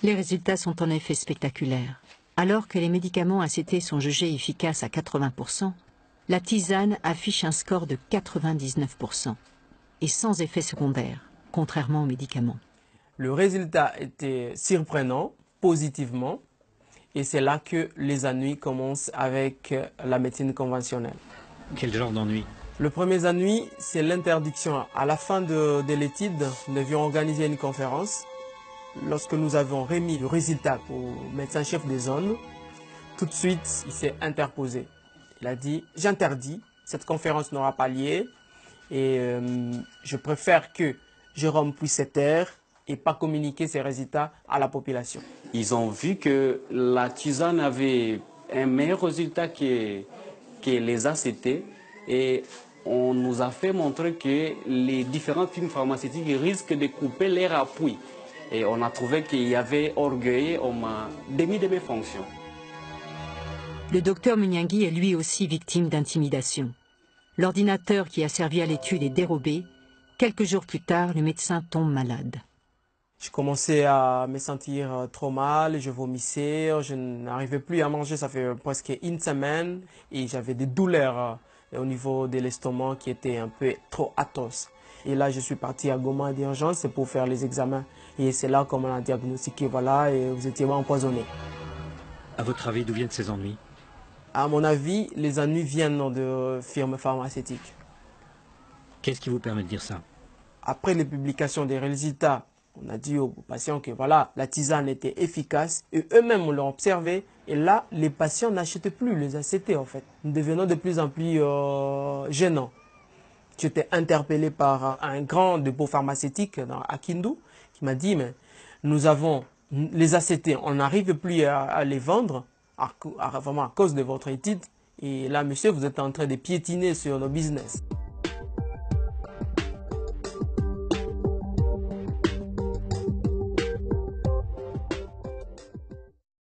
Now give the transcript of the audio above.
Les résultats sont en effet spectaculaires. Alors que les médicaments ACT sont jugés efficaces à 80%, la tisane affiche un score de 99% et sans effet secondaire, contrairement aux médicaments. Le résultat était surprenant, positivement, et c'est là que les ennuis commencent avec la médecine conventionnelle. Quel genre d'ennui? Le premier ennui, c'est l'interdiction. À la fin de l'étude, nous devions organiser une conférence. Lorsque nous avons remis le résultat au médecin-chef des zones, tout de suite, il s'est interposé. Il a dit, j'interdis, cette conférence n'aura pas lieu et je préfère que Jérôme puisse se taire et pas communiquer ses résultats à la population. Ils ont vu que la tisane avait un meilleur résultat que les ACT et on nous a fait montrer que les différentes firmes pharmaceutiques risquent de couper leur appui. Et on a trouvé qu'il y avait orgueil, on m'a démis de mes fonctions. Le docteur Munyangui est lui aussi victime d'intimidation. L'ordinateur qui a servi à l'étude est dérobé. Quelques jours plus tard, le médecin tombe malade. Je commençais à me sentir trop mal, je vomissais, je n'arrivais plus à manger, ça fait presque une semaine et j'avais des douleurs au niveau de l'estomac qui étaient un peu trop atroces. Et là, je suis parti à Goma d'urgence pour faire les examens. Et c'est là qu'on m'a diagnostiqué, voilà, et vous étiez empoisonné. À votre avis, d'où viennent ces ennuis? À mon avis, les ennuis viennent de firmes pharmaceutiques. Qu'est-ce qui vous permet de dire ça? Après les publications des résultats, on a dit aux patients que voilà, la tisane était efficace et eux-mêmes l'ont observé. Et là, les patients n'achetaient plus les ACT en fait. Nous devenons de plus en plus gênants. J'étais interpellé par un grand dépôt pharmaceutique à Kindu qui m'a dit, mais nous avons les ACT, on n'arrive plus à les vendre vraiment à cause de votre étude. Et là, monsieur, vous êtes en train de piétiner sur nos business.